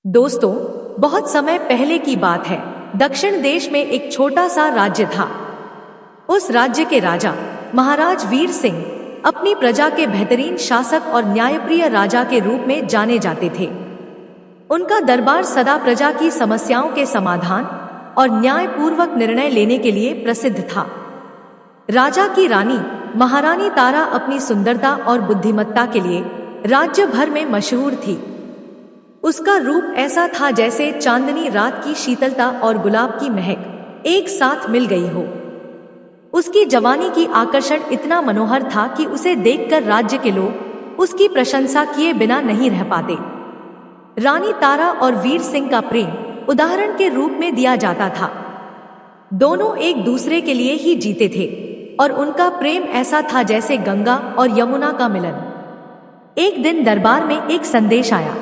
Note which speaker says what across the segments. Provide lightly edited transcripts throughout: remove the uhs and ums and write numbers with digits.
Speaker 1: दोस्तों, बहुत समय पहले की बात है। दक्षिण देश में एक छोटा सा राज्य था। उस राज्य के राजा महाराज वीर सिंह अपनी प्रजा के बेहतरीन शासक और न्यायप्रिय राजा के रूप में जाने जाते थे। उनका दरबार सदा प्रजा की समस्याओं के समाधान और न्यायपूर्वक निर्णय लेने के लिए प्रसिद्ध था। राजा की रानी महारानी तारा अपनी सुंदरता और बुद्धिमत्ता के लिए राज्य भर में मशहूर थी। उसका रूप ऐसा था जैसे चांदनी रात की शीतलता और गुलाब की महक एक साथ मिल गई हो। उसकी जवानी की आकर्षण इतना मनोहर था कि उसे देखकर राज्य के लोग उसकी प्रशंसा किए बिना नहीं रह पाते। रानी तारा और वीर सिंह का प्रेम उदाहरण के रूप में दिया जाता था। दोनों एक दूसरे के लिए ही जीते थे और उनका प्रेम ऐसा था जैसे गंगा और यमुना का मिलन। एक दिन दरबार में एक संदेश आया।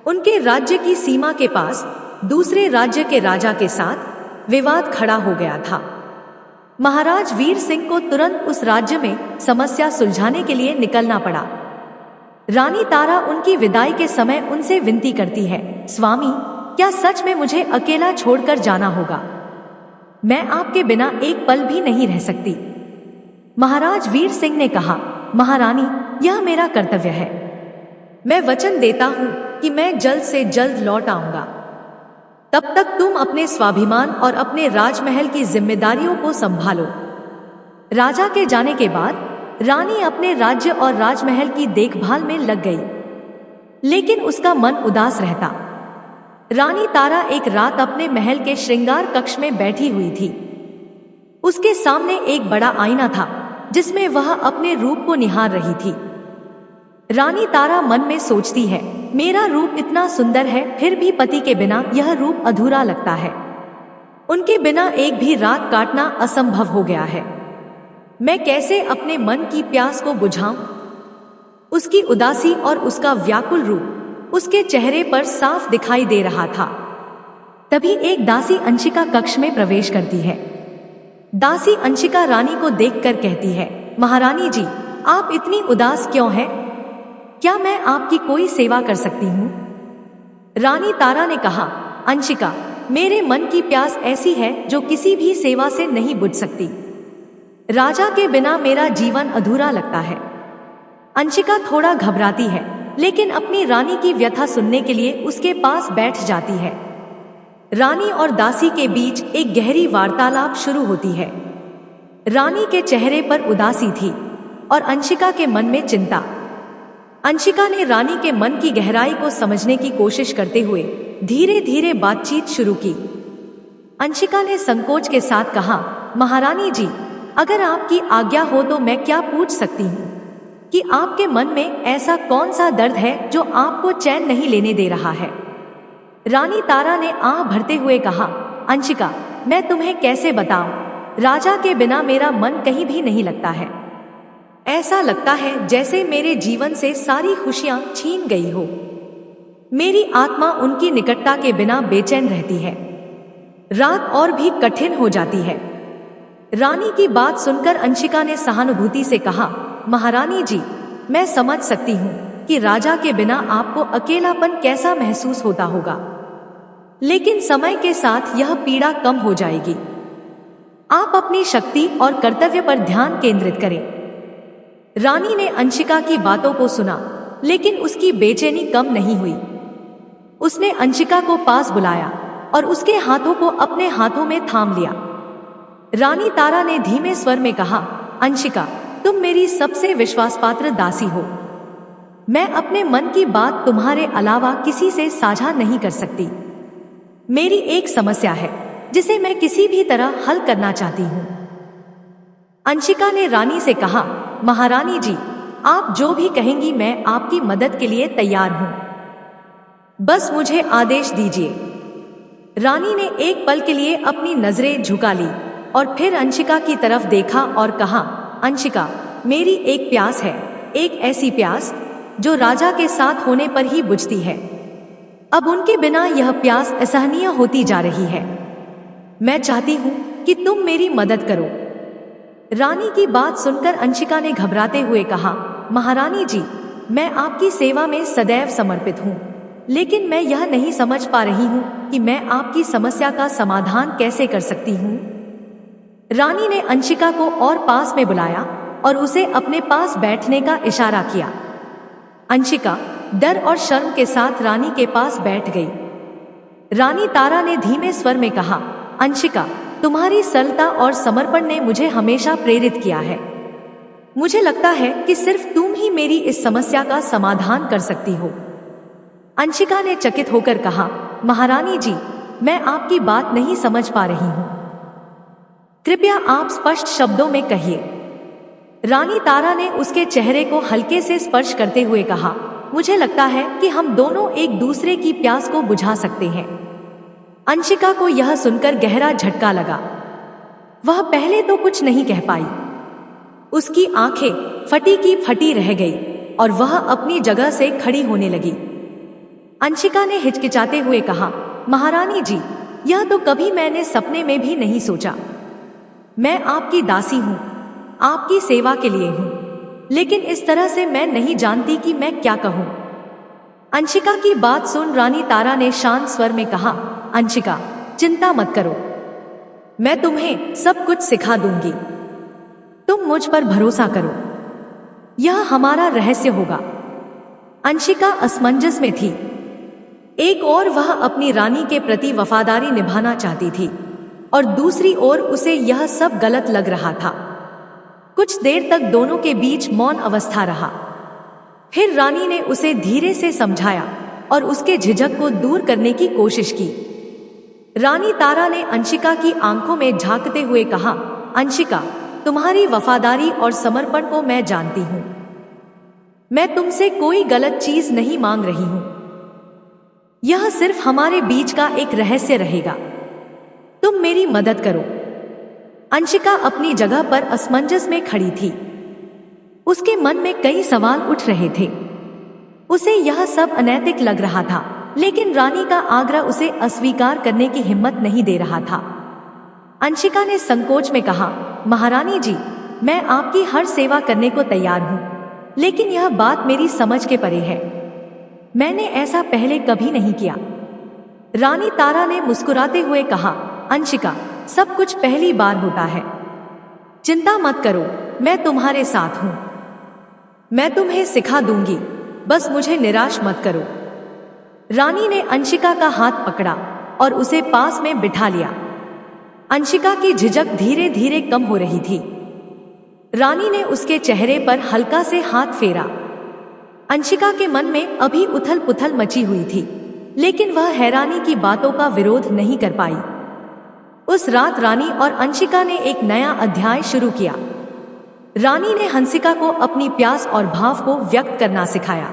Speaker 1: उनके राज्य की सीमा के पास दूसरे राज्य के राजा के साथ विवाद खड़ा हो गया था। महाराज वीर सिंह को तुरंत उस राज्य में समस्या सुलझाने के लिए निकलना पड़ा। रानी तारा उनकी विदाई के समय उनसे विनती करती है, स्वामी, क्या सच में मुझे अकेला छोड़कर जाना होगा? मैं आपके बिना एक पल भी नहीं रह सकती। महाराज वीर सिंह ने कहा, महारानी, यह मेरा कर्तव्य है। मैं वचन देता हूं कि मैं जल्द से जल्द लौट आऊंगा। तब तक तुम अपने स्वाभिमान और अपने राजमहल की जिम्मेदारियों को संभालो। राजा के जाने के बाद रानी अपने राज्य और राजमहल की देखभाल में लग गई, लेकिन उसका मन उदास रहता। रानी तारा एक रात अपने महल के श्रृंगार कक्ष में बैठी हुई थी। उसके सामने एक बड़ा आईना था जिसमें वह अपने रूप को निहार रही थी। रानी तारा मन में सोचती है, मेरा रूप इतना सुंदर है, फिर भी पति के बिना यह रूप अधूरा लगता है। उनके बिना एक भी रात काटना असंभव हो गया है। मैं कैसे अपने मन की प्यास को बुझाऊं? उसकी उदासी और उसका व्याकुल रूप उसके चेहरे पर साफ दिखाई दे रहा था। तभी एक दासी अंशिका कक्ष में प्रवेश करती है। दासी अंशिका रानी को देखकर कहती है, महारानी जी, आप इतनी उदास क्यों हैं? क्या मैं आपकी कोई सेवा कर सकती हूँ? रानी तारा ने कहा, अंशिका, मेरे मन की प्यास ऐसी है जो किसी भी सेवा से नहीं बुझ सकती। राजा के बिना मेरा जीवन अधूरा लगता है। अंशिका थोड़ा घबराती है, लेकिन अपनी रानी की व्यथा सुनने के लिए उसके पास बैठ जाती है। रानी और दासी के बीच एक गहरी वार्तालाप शुरू होती है। रानी के चेहरे पर उदासी थी और अंशिका के मन में चिंता। अंशिका ने रानी के मन की गहराई को समझने की कोशिश करते हुए धीरे धीरे बातचीत शुरू की। अंशिका ने संकोच के साथ कहा, महारानी जी, अगर आपकी आज्ञा हो तो मैं क्या पूछ सकती हूँ कि आपके मन में ऐसा कौन सा दर्द है जो आपको चैन नहीं लेने दे रहा है? रानी तारा ने आह भरते हुए कहा, अंशिका, मैं तुम्हें कैसे बताऊं? राजा के बिना मेरा मन कहीं भी नहीं लगता है। ऐसा लगता है जैसे मेरे जीवन से सारी खुशियां छीन गई हो। मेरी आत्मा उनकी निकटता के बिना बेचैन रहती है। रात और भी कठिन हो जाती है। रानी की बात सुनकर अंशिका ने सहानुभूति से कहा, महारानी जी, मैं समझ सकती हूँ कि राजा के बिना आपको अकेलापन कैसा महसूस होता होगा, लेकिन समय के साथ यह पीड़ा कम हो जाएगी। आप अपनी शक्ति और कर्तव्य पर ध्यान केंद्रित करें। रानी ने अंशिका की बातों को सुना, लेकिन उसकी बेचैनी कम नहीं हुई। उसने अंशिका को पास बुलाया और उसके हाथों को अपने हाथों में थाम लिया। रानी तारा ने धीमे स्वर में कहा, अंशिका, तुम मेरी सबसे विश्वासपात्र दासी हो। मैं अपने मन की बात तुम्हारे अलावा किसी से साझा नहीं कर सकती। मेरी एक समस्या है जिसे मैं किसी भी तरह हल करना चाहती हूँ। अंशिका ने रानी से कहा, महारानी जी, आप जो भी कहेंगी मैं आपकी मदद के लिए तैयार हूं। बस मुझे आदेश दीजिए। रानी ने एक पल के लिए अपनी नजरें झुका ली और फिर अंशिका की तरफ देखा और कहा, अंशिका, मेरी एक प्यास है, एक ऐसी प्यास जो राजा के साथ होने पर ही बुझती है। अब उनके बिना यह प्यास असहनीय होती जा रही है। मैं चाहती हूं कि तुम मेरी मदद करो। रानी की बात सुनकर अंशिका ने घबराते हुए कहा, महारानी जी, मैं आपकी सेवा में सदैव समर्पित हूँ, लेकिन मैं यह नहीं समझ पा रही हूँ कि मैं आपकी समस्या का समाधान कैसे कर सकती हूँ। रानी ने अंशिका को और पास में बुलाया और उसे अपने पास बैठने का इशारा किया। अंशिका डर और शर्म के साथ रानी के पास बैठ गई। रानी तारा ने धीमे स्वर में कहा, अंशिका, तुम्हारी सरलता और समर्पण ने मुझे हमेशा प्रेरित किया है। मुझे लगता है कि सिर्फ तुम ही मेरी इस समस्या का समाधान कर सकती हो। अंशिका ने चकित होकर कहा, महारानी जी, मैं आपकी बात नहीं समझ पा रही हूँ। कृपया आप स्पष्ट शब्दों में कहिए। रानी तारा ने उसके चेहरे को हल्के से स्पर्श करते हुए कहा, मुझे लगता है कि हम दोनों एक दूसरे की प्यास को बुझा सकते हैं। अंशिका को यह सुनकर गहरा झटका लगा। वह पहले तो कुछ नहीं कह पाई। उसकी आंखें फटी की फटी रह गई और वह अपनी जगह से खड़ी होने लगी। अंशिका ने हिचकिचाते हुए कहा, महारानी जी, यह तो कभी मैंने सपने में भी नहीं सोचा। मैं आपकी दासी हूँ, आपकी सेवा के लिए हूँ, लेकिन इस तरह से मैं नहीं जानती कि मैं क्या कहूँ। अंशिका की बात सुन रानी तारा ने शांत स्वर में कहा, अंशिका, चिंता मत करो, मैं तुम्हें सब कुछ सिखा दूंगी। तुम मुझ पर भरोसा करो, यह हमारा रहस्य होगा। अंशिका असमंजस में थी। एक ओर वह अपनी रानी के प्रति वफादारी निभाना चाहती थी और दूसरी ओर उसे यह सब गलत लग रहा था। कुछ देर तक दोनों के बीच मौन अवस्था रहा। फिर रानी ने उसे धीरे से समझाया और उसके झिझक को दूर करने की कोशिश की। रानी तारा ने अंशिका की आंखों में झांकते हुए कहा, अंशिका, तुम्हारी वफादारी और समर्पण को मैं जानती हूँ। मैं तुमसे कोई गलत चीज नहीं मांग रही हूँ। यह सिर्फ हमारे बीच का एक रहस्य रहेगा। तुम मेरी मदद करो। अंशिका अपनी जगह पर असमंजस में खड़ी थी। उसके मन में कई सवाल उठ रहे थे। उसे यह सब अनैतिक लग रहा था, लेकिन रानी का आग्रह उसे अस्वीकार करने की हिम्मत नहीं दे रहा था। अंशिका ने संकोच में कहा, महारानी जी, मैं आपकी हर सेवा करने को तैयार हूँ, लेकिन यह बात मेरी समझ के परे है। मैंने ऐसा पहले कभी नहीं किया। रानी तारा ने मुस्कुराते हुए कहा, अंशिका, सब कुछ पहली बार होता है। चिंता मत करो, मैं तुम्हारे साथ हूं। मैं तुम्हें सिखा दूंगी, बस मुझे निराश मत करो। रानी ने अंशिका का हाथ पकड़ा और उसे पास में बिठा लिया। अंशिका की झिझक धीरे धीरे कम हो रही थी। रानी ने उसके चेहरे पर हल्का से हाथ फेरा। अंशिका के मन में अभी उथल पुथल मची हुई थी, लेकिन वह हैरानी की बातों का विरोध नहीं कर पाई। उस रात रानी और अंशिका ने एक नया अध्याय शुरू किया। रानी ने हंसिका को अपनी प्यास और भाव को व्यक्त करना सिखाया।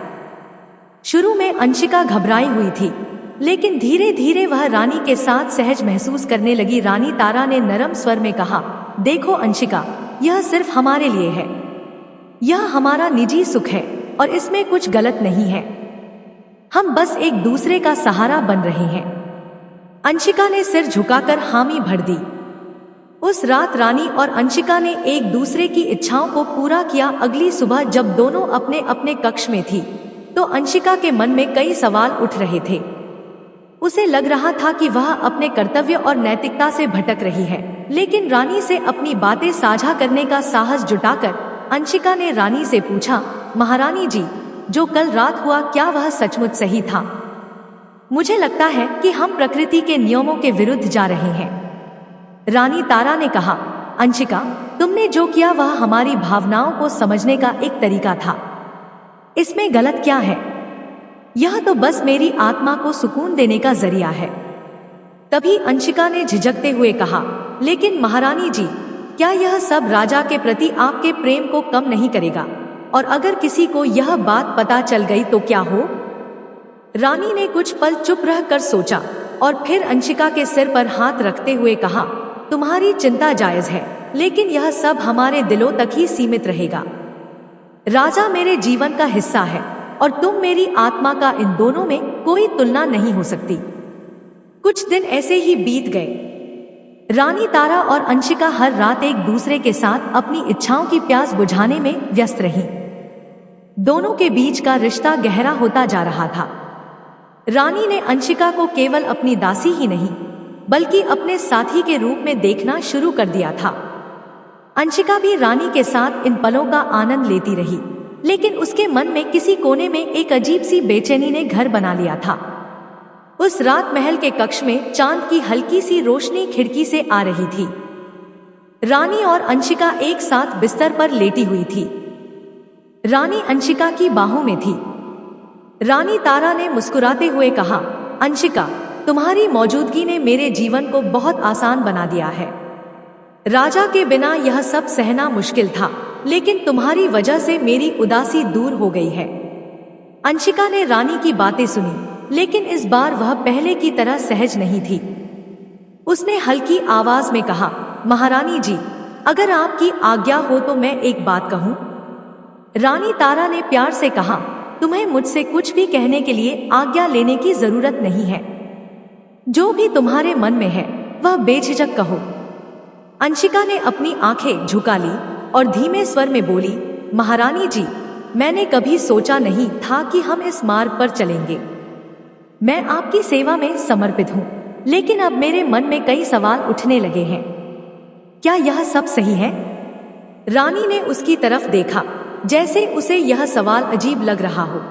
Speaker 1: शुरू में अंशिका घबराई हुई थी, लेकिन धीरे धीरे वह रानी के साथ सहज महसूस करने लगी। रानी तारा ने नरम स्वर में कहा, देखो अंशिका, यह सिर्फ हमारे लिए है। यह हमारा निजी सुख है और इसमें कुछ गलत नहीं है। हम बस एक दूसरे का सहारा बन रहे हैं। अंशिका ने सिर झुकाकर हामी भर दी। उस रात रानी और अंशिका ने एक दूसरे की इच्छाओं को पूरा किया। अगली सुबह जब दोनों अपने अपने कक्ष में थी, तो अंशिका के मन में कई सवाल उठ रहे थे। उसे लग रहा था कि वह अपने कर्तव्य और नैतिकता से भटक रही है, लेकिन रानी से अपनी बातें साझा करने का साहस जुटाकर अंशिका ने रानी से पूछा, महारानी जी, जो कल रात हुआ क्या वह सचमुच सही था? मुझे लगता है कि हम प्रकृति के नियमों के विरुद्ध जा रहे हैं। रानी तारा ने कहा, अंशिका, तुमने जो किया वह हमारी भावनाओं को समझने का एक तरीका था। इसमें गलत क्या है? यह तो बस मेरी आत्मा को सुकून देने का जरिया है। तभी अंशिका ने झिझकते हुए कहा, लेकिन महारानी जी, क्या यह सब राजा के प्रति आपके प्रेम को कम नहीं करेगा? और अगर किसी को यह बात पता चल गई तो क्या हो? रानी ने कुछ पल चुप रहकर सोचा और फिर अंशिका के सिर पर हाथ रखते हुए कहा, तुम्हारी चिंता जायज है, लेकिन यह सब हमारे दिलों तक ही सीमित रहेगा। राजा मेरे जीवन का हिस्सा है और तुम मेरी आत्मा का। इन दोनों में कोई तुलना नहीं हो सकती। कुछ दिन ऐसे ही बीत गए। रानी तारा और अंशिका हर रात एक दूसरे के साथ अपनी इच्छाओं की प्यास बुझाने में व्यस्त रहीं। दोनों के बीच का रिश्ता गहरा होता जा रहा था। रानी ने अंशिका को केवल अपनी दासी ही नहीं बल्कि अपने साथी के रूप में देखना शुरू कर दिया था। अंशिका भी रानी के साथ इन पलों का आनंद लेती रही, लेकिन उसके मन में किसी कोने में एक अजीब सी बेचैनी ने घर बना लिया था। उस रात महल के कक्ष में चांद की हल्की सी रोशनी खिड़की से आ रही थी। रानी और अंशिका एक साथ बिस्तर पर लेटी हुई थी। रानी अंशिका की बाहों में थी। रानी तारा ने मुस्कुराते हुए कहा, अंशिका, तुम्हारी मौजूदगी ने मेरे जीवन को बहुत आसान बना दिया है। राजा के बिना यह सब सहना मुश्किल था, लेकिन तुम्हारी वजह से मेरी उदासी दूर हो गई है। अंशिका ने रानी की बातें सुनी, लेकिन इस बार वह पहले की तरह सहज नहीं थी। उसने हल्की आवाज में कहा, महारानी जी, अगर आपकी आज्ञा हो तो मैं एक बात कहूं। रानी तारा ने प्यार से कहा, तुम्हें मुझसे कुछ भी कहने के लिए आज्ञा लेने की जरूरत नहीं है। जो भी तुम्हारे मन में है वह बेझिझक कहो। अंशिका ने अपनी आंखें झुका ली और धीमे स्वर में बोली, महारानी जी, मैंने कभी सोचा नहीं था कि हम इस मार्ग पर चलेंगे। मैं आपकी सेवा में समर्पित हूँ, लेकिन अब मेरे मन में कई सवाल उठने लगे हैं। क्या यह सब सही है? रानी ने उसकी तरफ देखा, जैसे उसे यह सवाल अजीब लग रहा हो।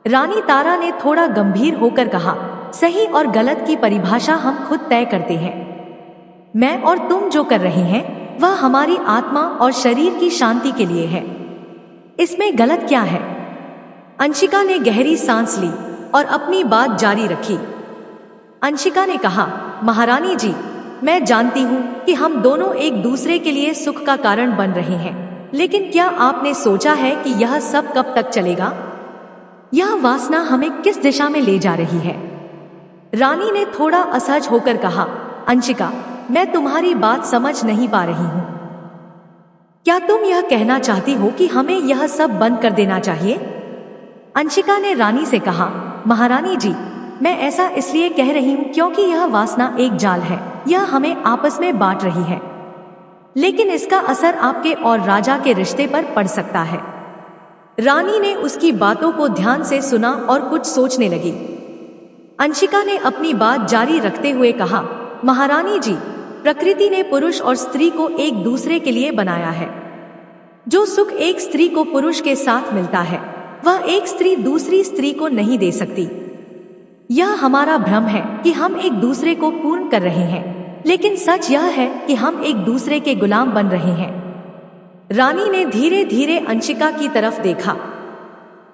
Speaker 1: रानी तारा ने थोड़ा गंभीर होकर कहा, सही और गलत की परिभाषा हम खुद तय करते हैं। मैं और तुम जो कर रहे हैं वह हमारी आत्मा और शरीर की शांति के लिए है। इसमें गलत क्या है? अंशिका ने गहरी सांस ली और अपनी बात जारी रखी। अंशिका ने कहा, महारानी जी, मैं जानती हूँ कि हम दोनों एक दूसरे के लिए सुख का कारण बन रहे हैं, लेकिन क्या आपने सोचा है कि यह सब कब तक चलेगा? यह वासना हमें किस दिशा में ले जा रही है? रानी ने थोड़ा असहज होकर कहा, अंशिका, मैं तुम्हारी बात समझ नहीं पा रही हूँ। क्या तुम यह कहना चाहती हो कि हमें यह सब बंद कर देना चाहिए? अंशिका ने रानी से कहा, महारानी जी, मैं ऐसा इसलिए कह रही हूँ क्योंकि यह वासना एक जाल है। यह हमें आपस में बांट रही है, लेकिन इसका असर आपके और राजा के रिश्ते पर पड़ सकता है। रानी ने उसकी बातों को ध्यान से सुना और कुछ सोचने लगी। अंशिका ने अपनी बात जारी रखते हुए कहा, महारानी जी, प्रकृति ने पुरुष और स्त्री को एक दूसरे के लिए बनाया है। जो सुख एक स्त्री को पुरुष के साथ मिलता है वह एक स्त्री दूसरी स्त्री को नहीं दे सकती। यह हमारा भ्रम है कि हम एक दूसरे को पूर्ण कर रहे हैं, लेकिन सच यह है कि हम एक दूसरे के गुलाम बन रहे हैं। रानी ने धीरे धीरे अंशिका की तरफ देखा।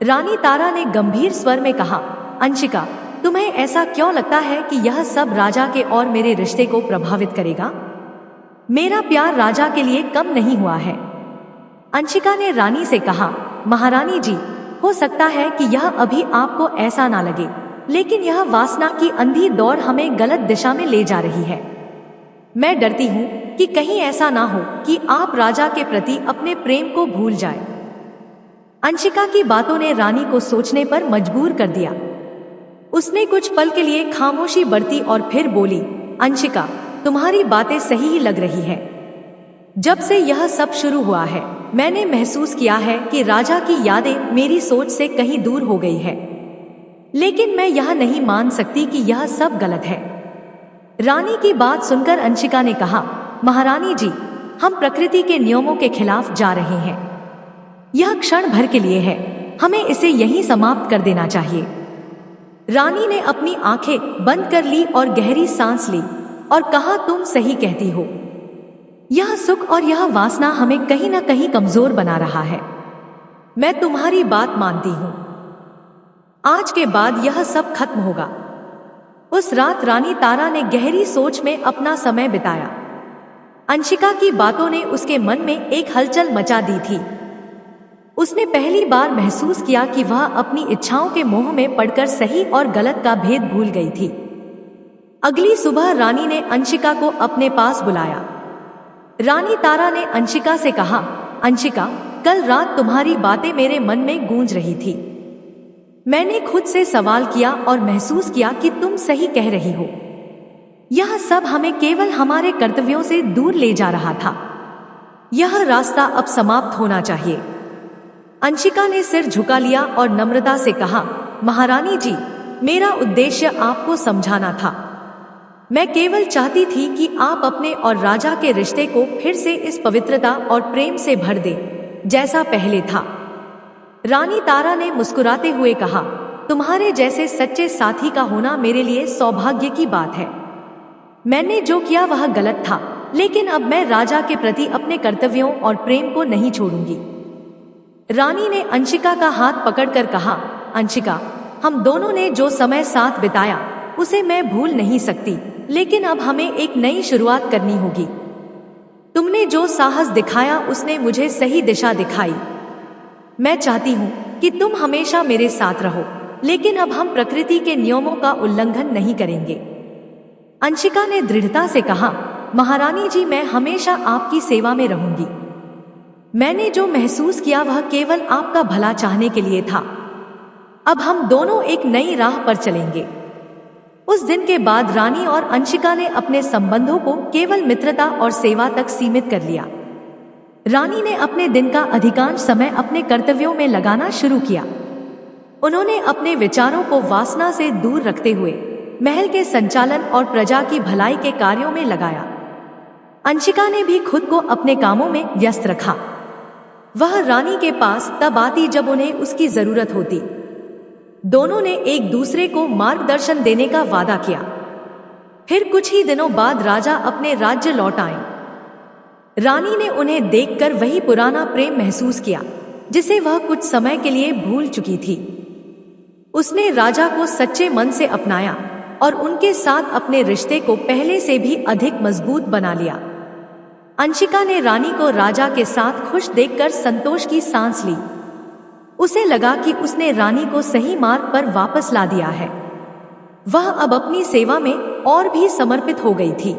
Speaker 1: रानी तारा ने गंभीर स्वर में कहा, अंशिका, तुम्हें ऐसा क्यों लगता है कि यह सब राजा के और मेरे रिश्ते को प्रभावित करेगा? मेरा प्यार राजा के लिए कम नहीं हुआ है। अंशिका ने रानी से कहा, महारानी जी, हो सकता है कि यह अभी आपको ऐसा ना लगे, लेकिन यह वासना की अंधी दौड़ हमें गलत दिशा में ले जा रही है। मैं डरती हूँ कि कहीं ऐसा ना हो कि आप राजा के प्रति अपने प्रेम को भूल जाए। अंशिका की बातों ने रानी को सोचने पर मजबूर कर दिया। उसने कुछ पल के लिए खामोशी बरती और फिर बोली, अंशिका, तुम्हारी बातें सही ही लग रही है। जब से यह सब शुरू हुआ है मैंने महसूस किया है कि राजा की यादें मेरी सोच से कहीं दूर हो गई है, लेकिन मैं यह नहीं मान सकती कि यह सब गलत है। रानी की बात सुनकर अंशिका ने कहा, महारानी जी, हम प्रकृति के नियमों के खिलाफ जा रहे हैं। यह क्षण भर के लिए है, हमें इसे यहीं समाप्त कर देना चाहिए। रानी ने अपनी आंखें बंद कर ली और गहरी सांस ली और कहा, तुम सही कहती हो। यह सुख और यह वासना हमें कहीं ना कहीं कमजोर बना रहा है। मैं तुम्हारी बात मानती हूँ। आज के बाद यह सब खत्म होगा। उस रात रानी तारा ने गहरी सोच में अपना समय बिताया। अंशिका की बातों ने उसके मन में एक हलचल मचा दी थी। उसने पहली बार महसूस किया कि वह अपनी इच्छाओं के मोह में पड़कर सही और गलत का भेद भूल गई थी। अगली सुबह रानी ने अंशिका को अपने पास बुलाया। रानी तारा ने अंशिका से कहा, अंशिका, कल रात तुम्हारी बातें मेरे मन में गूंज रही थी। मैंने खुद से सवाल किया और महसूस किया कि तुम सही कह रही हो। यह सब हमें केवल हमारे कर्तव्यों से दूर ले जा रहा था। यह रास्ता अब समाप्त होना चाहिए। अंशिका ने सिर झुका लिया और नम्रता से कहा, महारानी जी, मेरा उद्देश्य आपको समझाना था। मैं केवल चाहती थी कि आप अपने और राजा के रिश्ते को फिर से इस पवित्रता और प्रेम से भर दें जैसा पहले था। रानी तारा ने मुस्कुराते हुए कहा, तुम्हारे जैसे सच्चे साथी का होना मेरे लिए सौभाग्य की बात है। मैंने जो किया वह गलत था, लेकिन अब मैं राजा के प्रति अपने कर्तव्यों और प्रेम को नहीं छोड़ूंगी। रानी ने अंशिका का हाथ पकड़कर कहा, अंशिका, हम दोनों ने जो समय साथ बिताया उसे मैं भूल नहीं सकती, लेकिन अब हमें एक नई शुरुआत करनी होगी। तुमने जो साहस दिखाया उसने मुझे सही दिशा दिखाई। मैं चाहती हूँ कि तुम हमेशा मेरे साथ रहो, लेकिन अब हम प्रकृति के नियमों का उल्लंघन नहीं करेंगे। अंशिका ने दृढ़ता से कहा, महारानी जी, मैं हमेशा आपकी सेवा में रहूंगी। मैंने जो महसूस किया वह केवल आपका भला चाहने के लिए था। अब हम दोनों एक नई राह पर चलेंगे। उस दिन के बाद रानी और अंशिका ने अपने संबंधों को केवल मित्रता और सेवा तक सीमित कर लिया। रानी ने अपने दिन का अधिकांश समय अपने कर्तव्यों में लगाना शुरू किया। उन्होंने अपने विचारों को वासना से दूर रखते हुए महल के संचालन और प्रजा की भलाई के कार्यों में लगाया। अंशिका ने भी खुद को अपने कामों में व्यस्त रखा। वह रानी के पास तब आती जब उन्हें उसकी जरूरत होती। दोनों ने एक दूसरे को मार्गदर्शन देने का वादा किया। फिर कुछ ही दिनों बाद राजा अपने राज्य लौट आए। रानी ने उन्हें देखकर वही पुराना प्रेम महसूस किया जिसे वह कुछ समय के लिए भूल चुकी थी। उसने राजा को सच्चे मन से अपनाया और उनके साथ अपने रिश्ते को पहले से भी अधिक मजबूत बना लिया। अंशिका ने रानी को राजा के साथ खुश देखकर संतोष की सांस ली। उसे लगा कि उसने रानी को सही मार्ग पर वापस ला दिया है। वह अब अपनी सेवा में और भी समर्पित हो गई थी।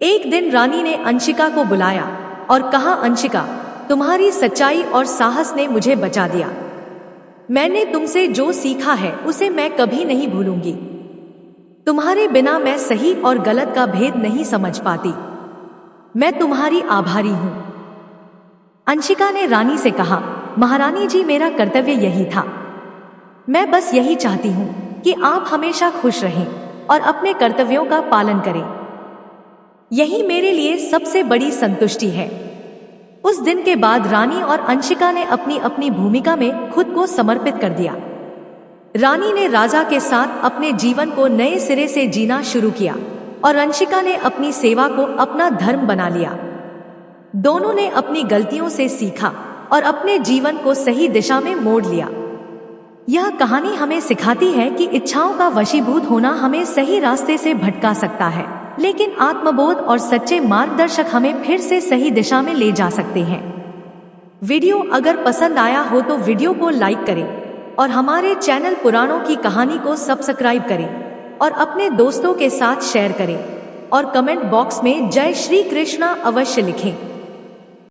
Speaker 1: एक दिन रानी ने अंशिका को बुलाया और कहा, अंशिका, तुम्हारी सच्चाई और साहस ने मुझे बचा दिया। मैंने तुमसे जो सीखा है उसे मैं कभी नहीं भूलूंगी। तुम्हारे बिना मैं सही और गलत का भेद नहीं समझ पाती। मैं तुम्हारी आभारी हूं। अंशिका ने रानी से कहा, महारानी जी, मेरा कर्तव्य यही था। मैं बस यही चाहती हूँ कि आप हमेशा खुश रहें और अपने कर्तव्यों का पालन करें। यही मेरे लिए सबसे बड़ी संतुष्टि है। उस दिन के बाद रानी और अंशिका ने अपनी अपनी भूमिका में खुद को समर्पित कर दिया। रानी ने राजा के साथ अपने जीवन को नए सिरे से जीना शुरू किया और अंशिका ने अपनी सेवा को अपना धर्म बना लिया। दोनों ने अपनी गलतियों से सीखा और अपने जीवन को सही दिशा में मोड़ लिया। यह कहानी हमें सिखाती है कि इच्छाओं का वशीभूत होना हमें सही रास्ते से भटका सकता है, लेकिन आत्मबोध और सच्चे मार्गदर्शक हमें फिर से सही दिशा में ले जा सकते हैं। वीडियो अगर पसंद आया हो तो वीडियो को लाइक करें और हमारे चैनल पुराणों की कहानी को सब्सक्राइब करें और अपने दोस्तों के साथ शेयर करें और कमेंट बॉक्स में जय श्री कृष्णा अवश्य लिखें।